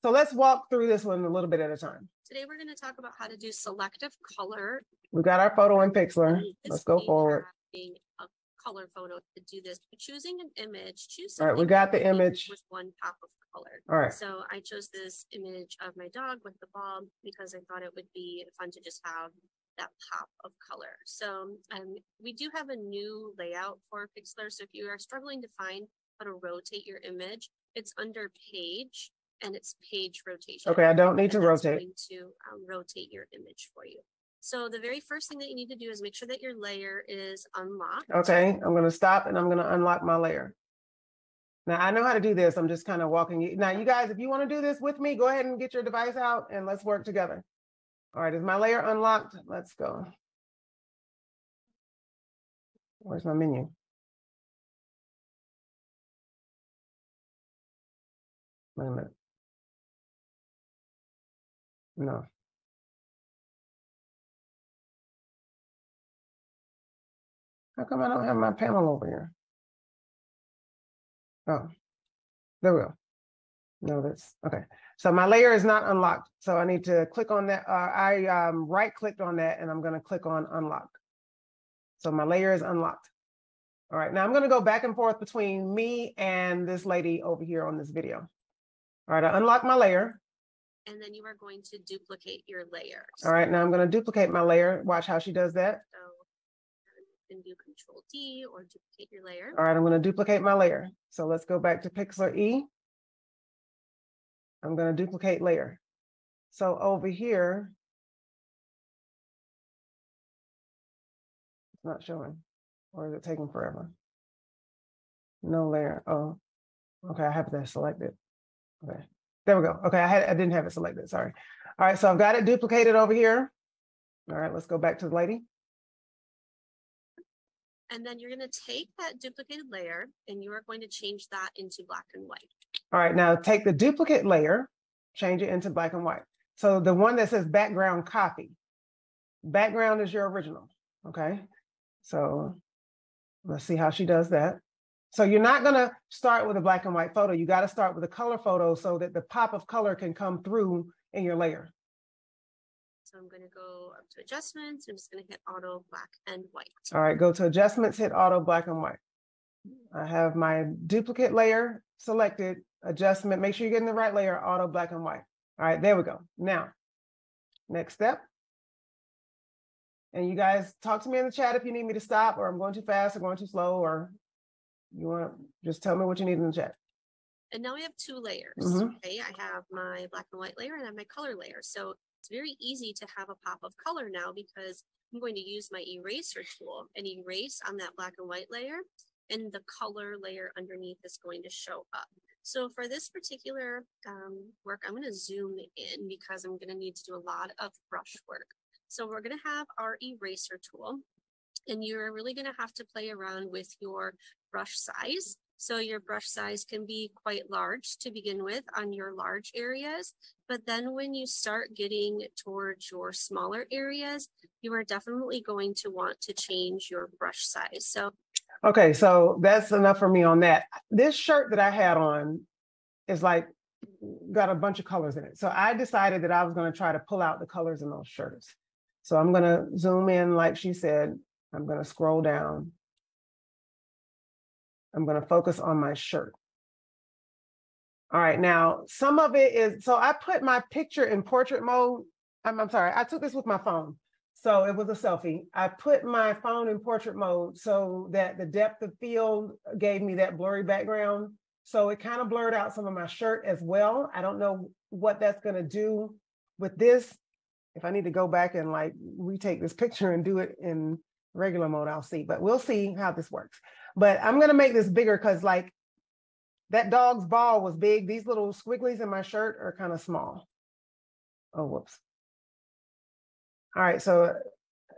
So let's walk through this one a little bit at a time. Today we're going to talk about how to do selective color. We've got our photo in Pixlr. Let's go forward. A color photo to do this. Choosing an image, choose something. All right, we got the image with one pop of color. All right. So I chose this image of my dog with the ball because I thought it would be fun to just have that pop of color. So we do have a new layout for Pixlr. So if you are struggling to find how to rotate your image, it's under page and it's page rotation. Okay, I don't need to rotate. Going to rotate your image for you. So the very first thing that you need to do is make sure that your layer is unlocked. Okay, I'm going to stop and I'm going to unlock my layer. Now I know how to do this. I'm just kind of walking you. Now you guys, if you want to do this with me, go ahead and get your device out and let's work together. All right, is my layer unlocked? Let's go. Where's my menu? Wait a minute. No. How come I don't have my panel over here? Oh, there we go. No, that's okay. So my layer is not unlocked. So I need to click on that. I right-clicked on that and I'm going to click on unlock. So my layer is unlocked. All right, now I'm going to go back and forth between me and this lady over here on this video. All right, I unlocked my layer. And then you are going to duplicate your layers. All right, now I'm going to duplicate my layer. Watch how she does that. So you can do Control D or duplicate your layer. All right, I'm going to duplicate my layer. So let's go back to Pixlr E. I'm going to duplicate layer. So over here, it's not showing, or is it taking forever? No layer. Oh, okay, I have that selected. Okay, there we go. Okay, I didn't have it selected, sorry. All right, so I've got it duplicated over here. All right, let's go back to the lady. And then you're going to take that duplicated layer and you are going to change that into black and white. All right, now take the duplicate layer, change it into black and white. So the one that says background copy, background is your original, okay? So let's see how she does that. So you're not gonna start with a black and white photo. You gotta start with a color photo so that the pop of color can come through in your layer. So I'm gonna go up to adjustments. I'm just gonna hit auto black and white. All right, go to adjustments, hit auto black and white. I have my duplicate layer selected, adjustment, make sure you're getting the right layer, auto black and white. All right, there we go. Now, next step. And you guys talk to me in the chat if you need me to stop or I'm going too fast or going too slow or you want to just tell me what you need in the chat. And now we have two layers. Okay, I have my black and white layer and I have my color layer. So it's very easy to have a pop of color now because I'm going to use my eraser tool and erase on that black and white layer and the color layer underneath is going to show up. So for this particular work, I'm going to zoom in because I'm going to need to do a lot of brush work. So we're going to have our eraser tool and you're really going to have to play around with your brush size. So your brush size can be quite large to begin with on your large areas, but then when you start getting towards your smaller areas, you are definitely going to want to change your brush size. So okay, so that's enough for me on that. This shirt that I had on is like, got a bunch of colors in it. So I decided that I was going to try to pull out the colors in those shirts. So I'm going to zoom in, like she said, I'm going to scroll down. I'm going to focus on my shirt. All right, now some of it is, so I put my picture in portrait mode. I'm sorry, I took this with my phone. So it was a selfie. I put my phone in portrait mode so that the depth of field gave me that blurry background. So it kind of blurred out some of my shirt as well. I don't know what that's going to do with this. If I need to go back and like retake this picture and do it in regular mode, I'll see, but we'll see how this works. But I'm going to make this bigger because like that dog's ball was big. These little squigglies in my shirt are kind of small. Oh, whoops. All right, so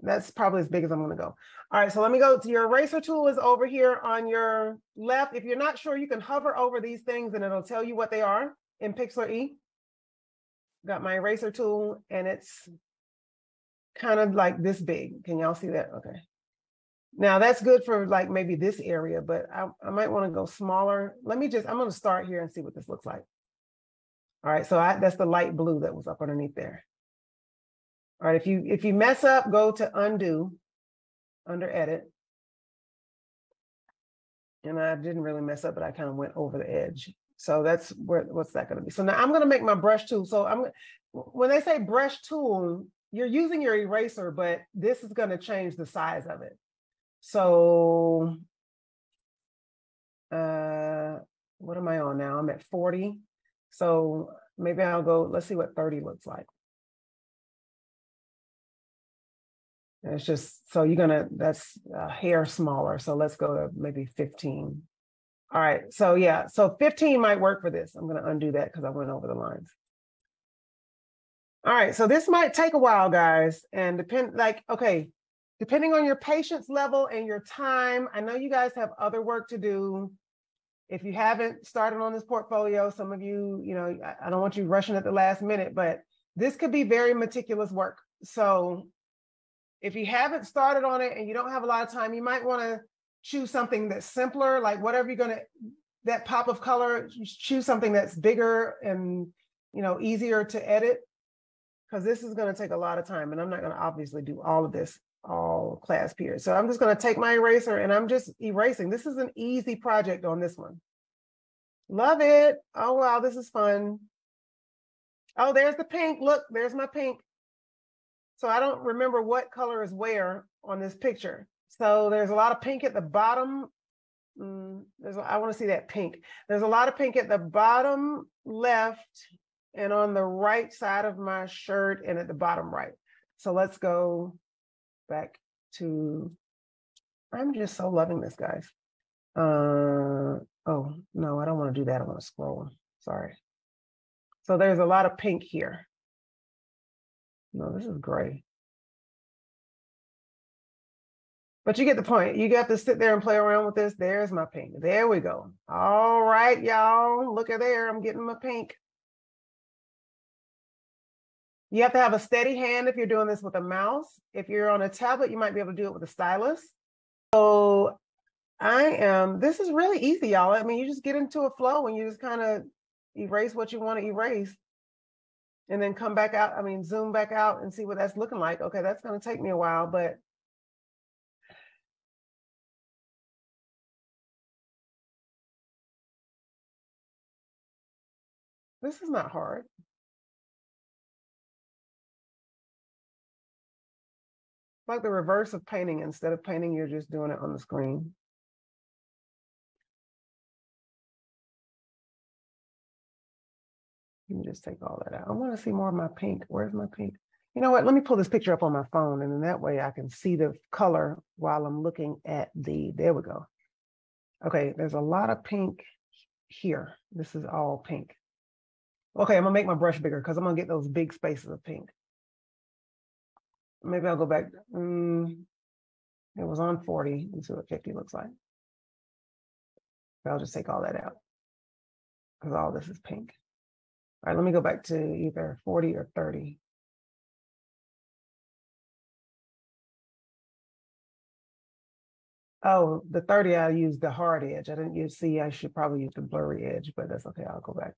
that's probably as big as I'm going to go. All right, so let me go to your eraser tool is over here on your left. If you're not sure, you can hover over these things and it'll tell you what they are in Pixlr E. Got my eraser tool and it's kind of like this big. Can y'all see that? Okay. Now that's good for like maybe this area, but I might want to go smaller. Let me just, I'm going to start here and see what this looks like. All right, so that's the light blue that was up underneath there. All right, if you mess up, go to undo, under edit. And I didn't really mess up, but I kind of went over the edge. So that's what's that going to be? So now I'm going to make my brush tool. So when they say brush tool, you're using your eraser, but this is going to change the size of it. So what am I on now? I'm at 40. So maybe I'll go, let's see what 30 looks like. And it's just, so that's a hair smaller. So let's go to maybe 15. All right, so yeah, so 15 might work for this. I'm gonna undo that because I went over the lines. All right, so this might take a while, guys, and depending on your patience level and your time, I know you guys have other work to do. If you haven't started on this portfolio, some of you, I don't want you rushing at the last minute, but this could be very meticulous work. So if you haven't started on it and you don't have a lot of time, you might want to choose something that's simpler, like whatever you're going to, that pop of color, choose something that's bigger and, easier to edit, because this is going to take a lot of time. And I'm not going to obviously do all of this all class period. So I'm just going to take my eraser and I'm just erasing. This is an easy project on this one. Love it. Oh, wow, this is fun. Oh, there's the pink. Look, there's my pink. So I don't remember what color is where on this picture. So there's a lot of pink at the bottom. I want to see that pink. There's a lot of pink at the bottom left and on the right side of my shirt and at the bottom right. So let's go back to, I'm just so loving this, guys. Oh, no, I don't want to do that. I want to scroll. Sorry. So there's a lot of pink here. No, this is gray. But you get the point. You got to sit there and play around with this. There's my pink. There we go. All right, y'all. Look at there. I'm getting my pink. You have to have a steady hand if you're doing this with a mouse. If you're on a tablet, you might be able to do it with a stylus. So this is really easy, y'all. I mean, you just get into a flow and you just kind of erase what you want to erase. And then come back out, zoom back out and see what that's looking like. Okay, that's going to take me a while, but this is not hard. It's like the reverse of painting. Instead of painting, you're just doing it on the screen. Let me just take all that out. I want to see more of my pink. Where's my pink? You know what? Let me pull this picture up on my phone, and then that way I can see the color while I'm looking at there we go. Okay, there's a lot of pink here. This is all pink. Okay, I'm gonna make my brush bigger because I'm gonna get those big spaces of pink. Maybe I'll go back. It was on 40. Let's see what 50 looks like. I'll just take all that out because all this is pink. All right, let me go back to either 40 or 30. Oh, the 30, I used the hard edge. I didn't see, I should probably use the blurry edge, but that's okay. I'll go back.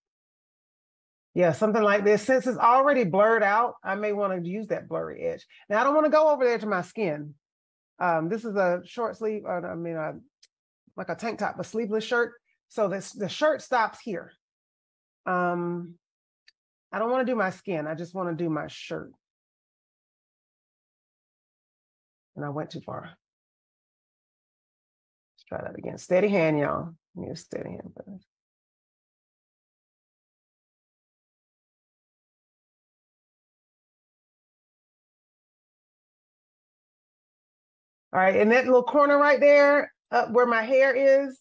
Yeah, something like this. Since it's already blurred out, I may want to use that blurry edge. Now, I don't want to go over there to my skin. This is a short sleeve, like a tank top, a sleeveless shirt. So the shirt stops here. I don't want to do my skin. I just want to do my shirt. And I went too far. Let's try that again. Steady hand, y'all. Need a steady hand first. All right, and that little corner right there, up where my hair is,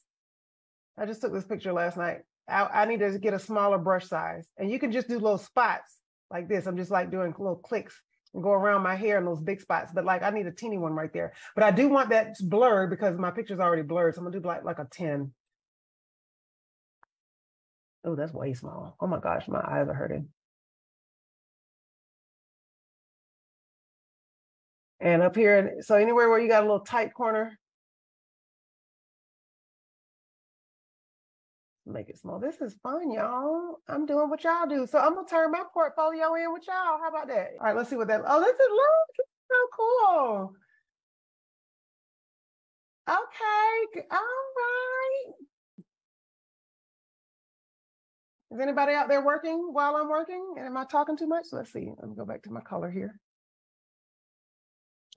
I just took this picture last night. I need to get a smaller brush size. And you can just do little spots like this. I'm just like doing little clicks and go around my hair in those big spots. But like I need a teeny one right there. But I do want that blurred because my picture's already blurred. So I'm gonna do like a 10. Oh, that's way small. Oh my gosh, my eyes are hurting. And up here, so anywhere where you got a little tight corner, Make it small. This is fun, y'all. I'm doing what y'all do. So I'm gonna turn my portfolio in with y'all. How about that? All right, let's see what that. Oh, this is so cool. Okay, all right. Is anybody out there working while I'm working? And am I talking too much? Let's see. Let me go back to my color here.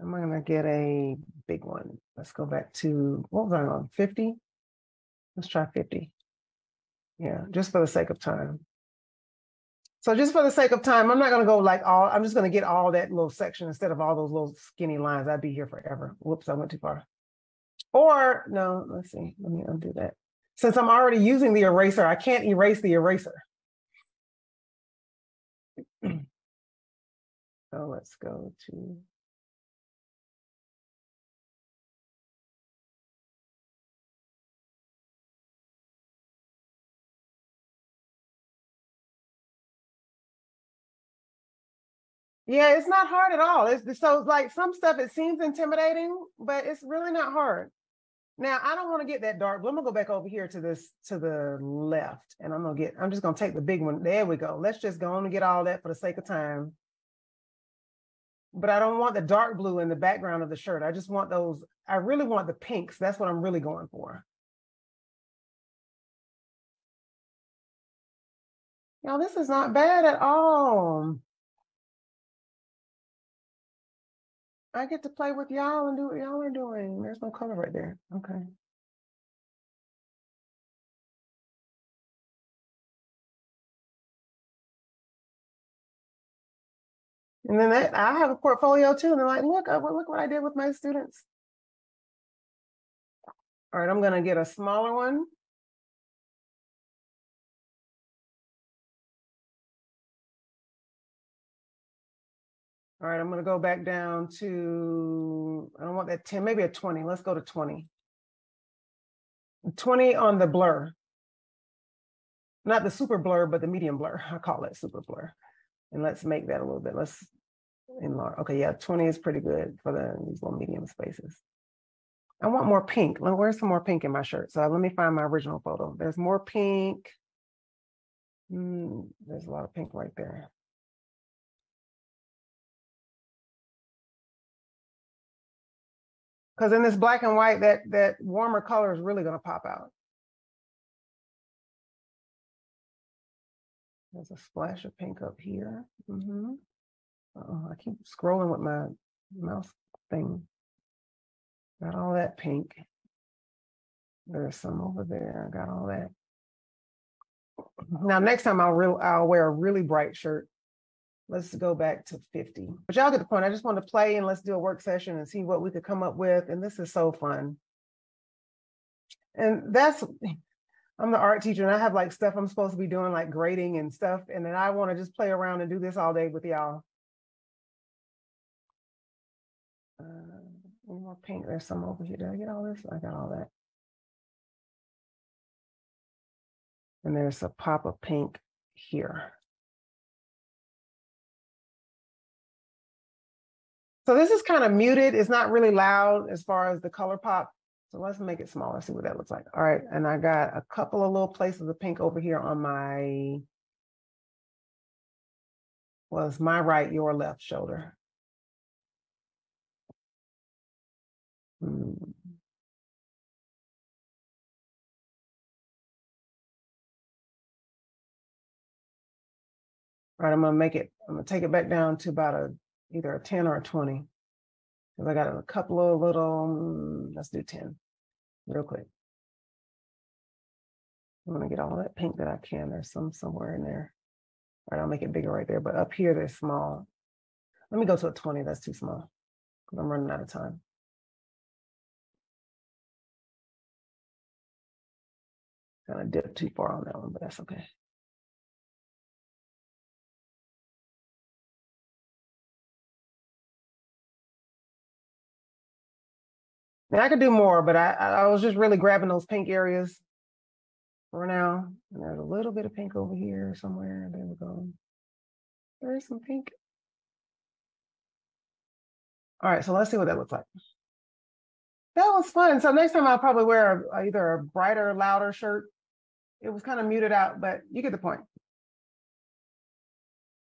I'm gonna get a big one. Let's go back to, what was I on, 50? Let's try 50. Yeah, just for the sake of time. So just for the sake of time, I'm not gonna go like all, I'm just gonna get all that little section instead of all those little skinny lines. I'd be here forever. Whoops, I went too far. Or no, let's see, let me undo that. Since I'm already using the eraser, I can't erase the eraser. So let's go to, yeah, it's not hard at all. It's so like some stuff, it seems intimidating, but it's really not hard. Now I don't want to get that dark blue. I'm gonna go back over here to this, to the left, and I'm just gonna take the big one. There we go. Let's just go on and get all that for the sake of time. But I don't want the dark blue in the background of the shirt. I just want those, I really want the pinks. That's what I'm really going for. Now this is not bad at all. I get to play with y'all and do what y'all are doing. There's no color right there. Okay. And then I have a portfolio too. And they're like, look what I did with my students. All right, I'm gonna get a smaller one. All right, I'm gonna go back down to, I don't want that 10, maybe a 20. Let's go to 20. 20 on the blur. Not the super blur, but the medium blur. I call it super blur. And let's make that a little bit. Let's enlarge. Okay, yeah, 20 is pretty good for these little medium spaces. I want more pink. Where's some more pink in my shirt? So let me find my original photo. There's more pink. There's a lot of pink right there. Because in this black and white, that warmer color is really going to pop out. There's a splash of pink up here. I keep scrolling with my mouse thing. Got all that pink. There's some over there. I got all that. Now, next time I'll wear a really bright shirt. Let's go back to 50. But y'all get the point. I just want to play and let's do a work session and see what we could come up with. And this is so fun. And I'm the art teacher and I have like stuff I'm supposed to be doing, like grading and stuff. And then I want to just play around and do this all day with y'all. Any more pink? There's some over here. Did I get all this? I got all that. And there's a pop of pink here. So this is kind of muted. It's not really loud as far as the color pop. So let's make it smaller, see what that looks like. All right, and I got a couple of little places of pink over here on my, well, it's my right, your left shoulder. All right, I'm gonna take it back down to about either a 10 or a 20. Because I got a couple of little, let's do 10 real quick. I'm gonna get all that pink that I can. There's some somewhere in there. All right, I'll make it bigger right there, but up here they're small. Let me go to a 20, that's too small because I'm running out of time. Kind of dipped too far on that one, but that's okay. Now I could do more, but I was just really grabbing those pink areas for now. And there's a little bit of pink over here somewhere. There we go. There's some pink. All right, so let's see what that looks like. That was fun. So next time I'll probably wear either a brighter, louder shirt It was kind of muted out, but you get the point.